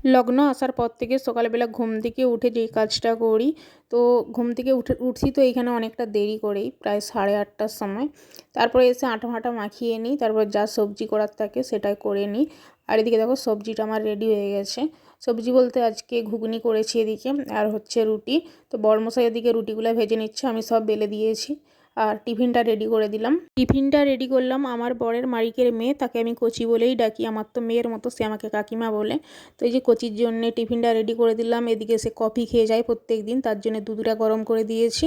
লগ্ন আসার পর থেকে সকালবেলা ঘুম থেকে উঠে যেই কাজটা করি, তো ঘুম থেকে উঠছি তো এইখানে অনেকটা দেরি করেই, প্রায় 8:30টার সময়। তারপরে এসে আটা ফাটা মাখিয়ে নিই, তারপর যা সবজি করার থাকে সেটাই করে নিই। আর এদিকে দেখো সবজিটা আমার রেডি হয়ে গেছে। সবজি বলতে আজকে ঘুগনি করেছি এদিকে, আর হচ্ছে রুটি। তো বড়মশাই এদিকে রুটিগুলো ভেজে নিচ্ছে, আমি সব বেলে দিয়েছি। আর টিফিনটা রেডি করে দিলাম। টিফিনটা রেডি করলাম আমার বরের মালিকের মেয়ে, তাকে আমি কচি বলেই ডাকি, আমার তো মেয়ের মতো, সে আমাকে কাকিমা বলে। তো এই যে কচির জন্যে টিফিনটা রেডি করে দিলাম। এদিকে সে কফি খেয়ে যায় প্রত্যেক দিন, তার জন্য দুধটা গরম করে দিয়েছি।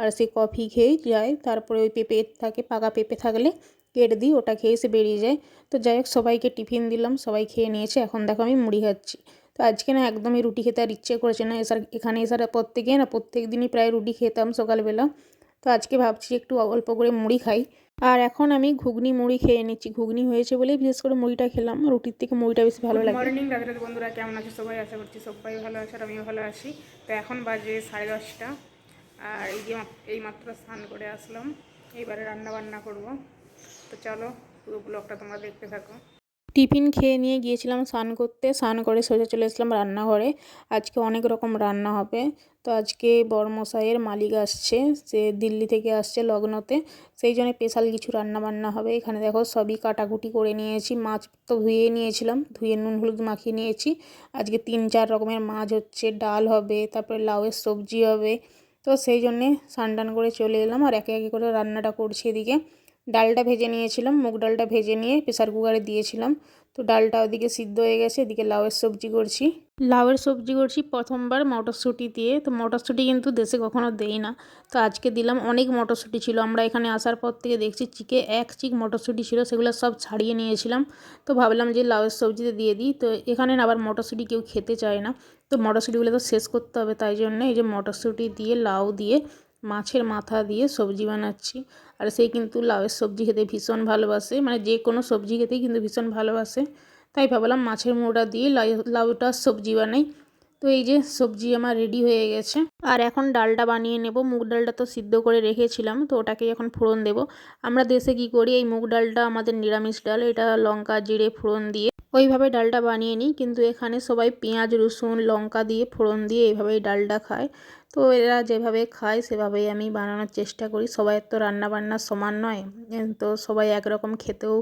আর সে কফি খেয়েই যায়। তারপরে ওই পেঁপে থাকে, পাকা পেঁপে থাকলে কেটে দিই, ওটা খেয়ে সে বেরিয়ে যায়। তো যাই হোক, সবাইকে টিফিন দিলাম, সবাই খেয়ে নিয়েছে। এখন দেখো আমি মুড়ি খাচ্ছি। তো আজকে না একদমই রুটি খেতে আর ইচ্ছে করেছে না। এখানে এসার প্রত্যেক দিনই প্রায় রুটি খেতাম সকালবেলা। তো আজকে ভাবছি একটু অল্প করে মুড়ি খাই। আর এখন আমি ঘুগনি মুড়ি খেয়ে নিচ্ছি। ঘুগনি হয়েছে বলেই বিশেষ করে মুড়িটা খেলাম, রুটির থেকে মুড়িটা বেশি ভালো লাগে। মর্নিং রাধে রাধে বন্ধুরা, কেমন আছে সবাই? আশা করছি সবাই ভালো আছে আর আমিও ভালো আছি। তো এখন বাজে 10:30, আর এই যে এইমাত্র স্নান করে আসলাম। এইবারে রান্না বান্না করব। তো চলো পুরো ব্লগটা তোমরা দেখতে থাকো। টিফিন খেয়ে নিয়ে গিয়েছিলাম স্নান করতে, স্নান করে সোজা চলে এসলাম রান্নাঘরে। আজকে অনেক রকম রান্না হবে। তো আজকে বড়মশাইয়ের মালিক আসছে, সে দিল্লি থেকে আসছে লগ্নতে, সেই জন্য স্পেশাল কিছু রান্না বান্না হবে। এখানে দেখো সবই কাটাকুটি করে নিয়েছি। মাছ তো ধুয়ে নিয়েছিলাম, ধুয়ে নুন হলুদ মাখিয়ে নিয়েছি। আজকে 3-4 রকমের মাছ হচ্ছে, ডাল হবে, তারপরে লাউয়ের সবজি হবে। তো সেই জন্যে স্নান টান করে চলে এলাম আর একে একে করে রান্নাটা করছি। এদিকে ডালটা ভেজে নিয়েছিলাম, মুগ ডালটা ভেজে নিয়ে প্রেসার কুকারে দিয়েছিলাম। তো ডালটা ওদিকে সিদ্ধ হয়ে গেছে, এদিকে লাউয়ের সবজি করছি। লাউয়ের সবজি করছি প্রথমবার মটরশুঁটি দিয়ে। তো মটরশুঁটি কিন্তু দেশে কখনো দেই না, তো আজকে দিলাম। অনেক মটরশুঁটি ছিল, আমরা এখানে আসার পর থেকে দেখছি এক চিক মটরশুঁটি ছিল, সেগুলো সব ছাড়িয়ে নিয়েছিলাম। তো ভাবলাম যে লাউয়ের সবজিতে দিয়ে দিই। তো এখানে না আবার মটরশুঁটি কেউ খেতে চায় না, তো মটরশুঁটিগুলো তো শেষ করতে হবে, তাই জন্য এই যে মটরশুঁটি দিয়ে লাউ দিয়ে মাছের মাথা দিয়ে সবজি বানাচ্ছি। আর সে কিন্তু লাউয়ের সবজি খেতে ভীষণ ভালোবাসে, মানে যে কোনো সবজি খেতেই কিন্তু ভীষণ ভালোবাসে। তাই ভাবলাম মাছের মোড়া দিয়ে লাউটার সবজি বানাই। তো এই যে সবজি আমার রেডি হয়ে গেছে। আর এখন ডালটা বানিয়ে নেব। মুগ ডালটা তো সিদ্ধ করে রেখেছিলাম, তো ওটাকে এখন ফোড়ন দেব। আমরা দেশে কি করি, এই মুগ ডালটা আমাদের নিরামিষ ডাল, এটা লঙ্কা জিরে ফোড়ন দিয়ে ওইভাবে ডালটা বানিয়ে নিই। কিন্তু এখানে সবাই পেঁয়াজ রসুন লঙ্কা দিয়ে ফোড়ন দিয়ে এইভাবেই ডালটা খায়। তো এরা যেভাবে খায় সেভাবেই আমি বানানোর চেষ্টা করি। সবাইয়ের তো রান্না বান্না সমান নয়, তো সবাই একরকম খেতেও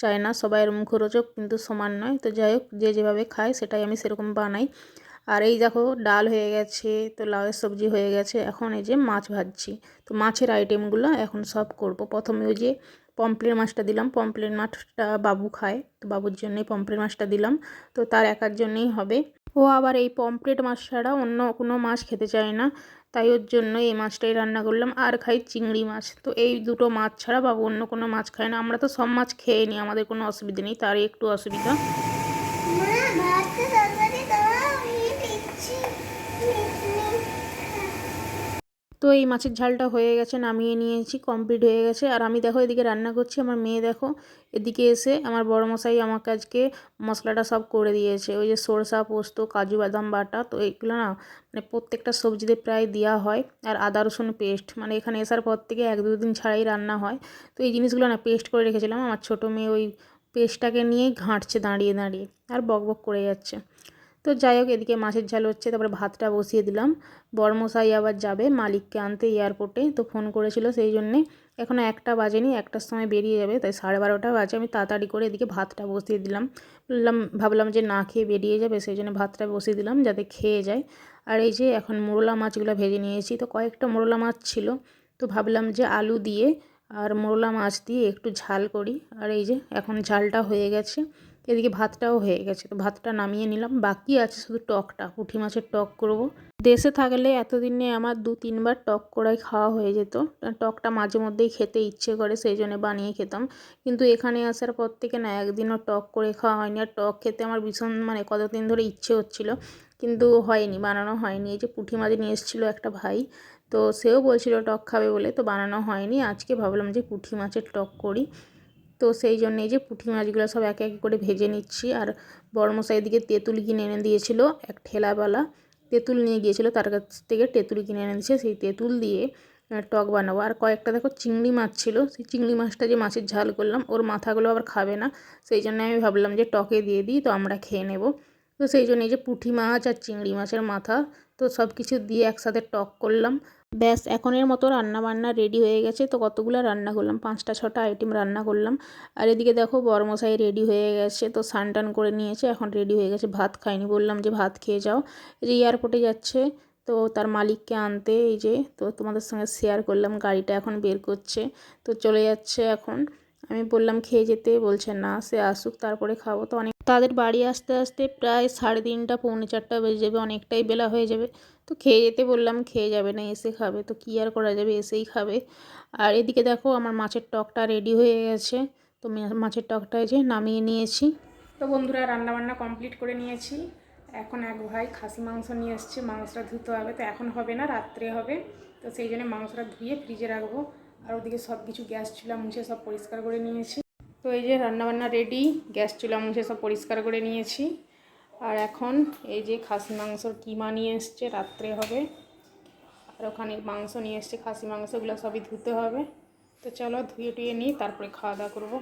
চায় না, সবাইয়ের মুখরোচক কিন্তু সমান নয়। তো যাই হোক, যে যেভাবে খায় সেটাই আমি সেরকম বানাই। আর এই দেখো ডাল হয়ে গেছে, তো লাউয়ের সবজি হয়ে গেছে, এখন এই যে মাছ ভাজছি। তো মাছের আইটেমগুলো এখন সব করব। প্রথমে ওই যে পমফ্রেট মাছটা দিলাম, পমফ্রেট মাছটা বাবু খায়, তো বাবুর জন্যই পমফ্রেট মাছটা দিলাম। তো তার একার জন্যই হবে। ও আবার এই পমফ্রেট মাছ ছাড়া অন্য কোনো মাছ খেতে চায় না, তাই ওর জন্য এই মাছটাই রান্না করলাম। আর খাই চিংড়ি মাছ, তো এই দুটো মাছ ছাড়া বাবু অন্য কোনো মাছ খায় না। আমরা তো সব মাছ খেয়ে নিই, আমাদের কোনো অসুবিধা নেই, তারই একটু অসুবিধা। তো এই মাছের ঝালটা হয়ে গেছে, নামিয়ে নিয়েছি, কমপ্লিট হয়ে গেছে। আর আমি দেখো এদিকে রান্না করছি, আমার মেয়ে দেখো এদিকে এসে আমার বড় মশাই আমাকে আজকে মশলাটা সব করে দিয়েছে। ওই যে সরষা পোস্ত কাজু বাদাম বাটা, তো এইগুলো না মানে প্রত্যেকটা সবজিতে প্রায় দেওয়া হয়। আর আদা রসুন পেস্ট, মানে এখানে আসার পর থেকে 1-2 দিন ছাড়াই রান্না হয়। তো এই জিনিসগুলো না পেস্ট করে রেখেছিলাম। আমার ছোটো মেয়ে ওই পেস্টটাকে নিয়েই ঘাঁটছে দাঁড়িয়ে দাঁড়িয়ে, আর বক বক করে যাচ্ছে। তো যাই হোক, এদিকে মাছের ঝাল হচ্ছে, তারপরে ভাতটা বসিয়ে দিলাম। বড়মশাই আবার যাবে মালিককে আনতে এয়ারপোর্টে, তো ফোন করেছিল, সেই জন্যে এখনও 1টা বাজেনি, 1টার সময় বেরিয়ে যাবে, তাই 12:30 বাজে। আমি তাড়াতাড়ি করে এদিকে ভাতটা বসিয়ে দিলাম। ভাবলাম যে না খেয়ে বেরিয়ে যাবে, সেই জন্য ভাতটা বসিয়ে দিলাম যাতে খেয়ে যায়। আর এই যে এখন মোরলা মাছগুলো ভেজে নিয়েছি, তো কয়েকটা মোরলা মাছ ছিল, তো ভাবলাম যে আলু দিয়ে আর মোরলা মাছ দিয়ে একটু ঝাল করি। আর এই যে এখন ঝালটা হয়ে গেছে, এদিকে ভাতটাও হয়ে গেছে, তো ভাতটা নামিয়ে নিলাম। বাকি আছে শুধু টকটা, পুঁটি মাছের টক করব। দেশে থাকলে এতদিনে আমার 2-3 বার টক করাই খাওয়া হয়ে যেত। টকটা মাঝে মধ্যেই খেতে ইচ্ছে করে, সেই জন্য বানিয়ে খেতাম। কিন্তু এখানে আসার পর থেকে না একদিনও টক করে খাওয়া হয়নি। আর টক খেতে আমার ভীষণ মানে কতদিন ধরে ইচ্ছে হচ্ছিল, কিন্তু হয়নি, বানানো হয়নি। এই যে পুঁটি মাছ নিয়ে এসেছিলো একটা ভাই, তো সেও বলছিল টক খাবে বলে, তো বানানো হয়নি। আজকে ভাবলাম যে পুঁটি মাছের টক করি। তো সেই জন্য এই যে পুঁটি মাছগুলো সব একে একে করে ভেজে নিচ্ছি। আর বড়মশাই দিকে তেঁতুল কিনে এনে দিয়েছিল, এক ঠেলাওয়ালা তেঁতুল নিয়ে গিয়েছিল, তার কাছ থেকে তেঁতুল কিনে এনে দিয়েছে, সেই তেঁতুল দিয়ে টক বানাবো। আর কয়েকটা দেখো চিংড়ি মাছ ছিল, সেই চিংড়ি মাছটা যে মাছের ঝাল করলাম, ওর মাথাগুলো আবার খাবে না, সেই জন্য আমি ভাবলাম যে টকে দিয়ে দিই, তো আমরা খেয়ে নেব। তো সেই জন্য এই যে পুঁটি মাছ আর চিংড়ি মাছের মাথা তো সব কিছু দিয়ে একসাথে টক করলাম। ব্যাস এখনের মতো রান্না বান্না রেডি হয়ে গেছে। তো কতগুলো রান্না করলাম, 5টা 6টা আইটেম রান্না করলাম। আর এদিকে দেখো বড়মশাই রেডি হয়ে গেছে, তো স্নান টান করে নিয়েছে, এখন রেডি হয়ে গেছে। ভাত খায়নি, বললাম যে ভাত খেয়ে যাও। এই যে এয়ারপোর্টে যাচ্ছে, তো তার মালিককে আনতে। এই যে তো তোমাদের সঙ্গে শেয়ার করলাম, গাড়িটা এখন বের করছে, তো চলে যাচ্ছে এখন। আমি বললাম খেয়ে যেতে, বলছে না সে আসুক তারপরে খাবো। তো অনেক তাদের বাড়ি আসতে আসতে প্রায় 3:30 পৌনে 4টা বেজে যাবে, অনেকটাই বেলা হয়ে যাবে। তো খেয়ে যেতে বললাম, খেয়ে যাবে না, এসে খাবে, তো কী আর করা যাবে, এসেই খাবে। আর এদিকে দেখো আমার মাছের টকটা রেডি হয়ে গেছে। তো মাছের টকটা যে নামিয়ে নিয়েছি। তো বন্ধুরা রান্নাবান্না কমপ্লিট করে নিয়েছি। এখন এক ভাই খাসি মাংস নিয়ে এসছে, মাংসটা ধুতে হবে, তো এখন হবে না, রাত্রে হবে। তো সেই জন্য মাংসটা ধুয়ে ফ্রিজে রাখবো। আর ওদিকে সব কিছু গ্যাস চুলা মুছে সব পরিষ্কার করে নিয়েছি। তো এই যে রান্নাবান্না রেডি, গ্যাস চুলা মুছে সব পরিষ্কার করে নিয়েছি। আর এখন এই যে খাসি মাংসর কিমা নিয়ে এসছে, রাত্রে হবে। আর ওখানে মাংস নিয়ে এসছে, খাসি মাংসগুলো সবই ধুতে হবে। তো চলো ধুয়ে টুয়ে নিই, তারপরে খাওয়া দাওয়া করবো।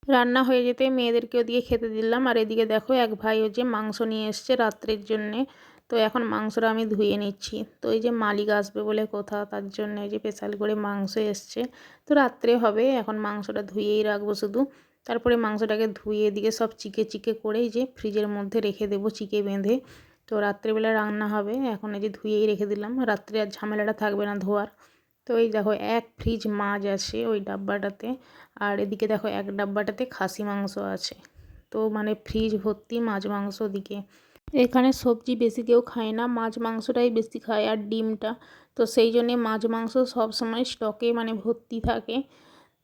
রান্না হয়ে যেতে মেয়েদেরকেও দিয়ে খেতে দিলাম। আর এদিকে দেখো এক ভাই ও যে মাংস নিয়ে এসছে রাত্রের জন্যে। তো এখন মাংসটা আমি ধুয়ে নিচ্ছি। তো এই যে মালিক আসবে বলে কথা, তার জন্য এই যে স্পেশাল করে মাংস এসছে। তো রাত্রে হবে, এখন মাংসটা ধুয়েই রাখবো শুধু। তারপরে মাংসটাকে ধুয়ে এদিকে সব চিকে চিকে করে এই যে ফ্রিজের মধ্যে রেখে দেবো চিকে বেঁধে। তো রাত্রেবেলা রান্না হবে, এখন এই যে ধুয়েই রেখে দিলাম, রাত্রে আর ঝামেলাটা থাকবে না ধোয়ার। তো এই দেখো এক ফ্রিজ মাছ আছে ওই ডাব্বাটাতে। আর এদিকে দেখো এক ডাব্বাটাতে খাসি মাংস আছে। তো মানে ফ্রিজ ভর্তি মাছ মাংস। ওদিকে এখানে সবজি বেশি কেউ খায় না, মাছ মাংসটাই বেশি খায় আর ডিমটা। তো সেই জন্যে মাছ মাংস সব সময় স্টকে মানে ভর্তি থাকে।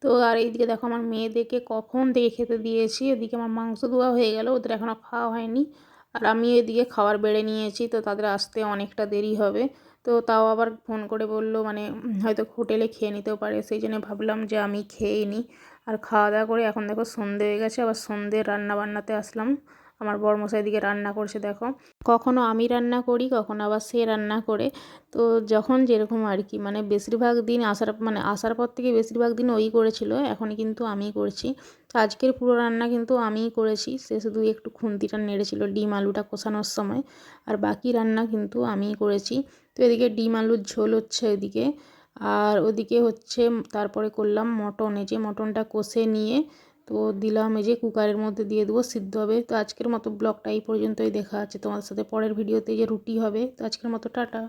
তো আর এইদিকে দেখো আমার মেয়েদেরকে কখন থেকে খেতে দিয়েছি, এদিকে আমার মাংস ধোয়া হয়ে গেল, ওদের এখনও খাওয়া হয়নি। আর আমি এদিকে খাবার বেড়ে নিয়েছি, তো তাদের আসতে অনেকটা দেরি হবে। তো তাও আবার ফোন করে বললো মানে হয়তো হোটেলে খেয়ে নিতেও পারে, সেই জন্য ভাবলাম যে আমি খেয়েই নিই। আর খাওয়া দাওয়া করে এখন দেখো সন্ধে হয়ে গেছে, আবার সন্ধ্যের রান্না বান্নাতে আসলাম। আমার বড়মশাই দিকে রান্না করছে দেখো, কখনো আমি রান্না করি, কখনো আবার সে রান্না করে। তো যখন যেরকম আর কি, মানে বেশিরভাগ দিন আসার পর থেকে বেশিরভাগ দিন ওই করেছিল, এখন কিন্তু আমিই করছি। তো আজকের পুরো রান্না কিন্তু আমিই করেছি, সে শুধু একটু খুন্তিটা নেড়েছিল ডিম আলুটা কষানোর সময়। আর বাকি রান্না কিন্তু আমিই করেছি। তো এদিকে ডিম আলুর ঝোল হচ্ছে এদিকে। আর ওদিকে হচ্ছে তারপরে করলাম মটন, এই যে মটনটা কষে নিয়ে তো দিলাম এই যে কুকারের মধ্যে দিয়ে দেবো, সিদ্ধ হবে। তো আজকের মতো ব্লগটা এই পর্যন্তই, দেখা আছে তোমাদের সাথে পরের ভিডিওতে। যে রুটি হবে। তো আজকের মতো টাটা।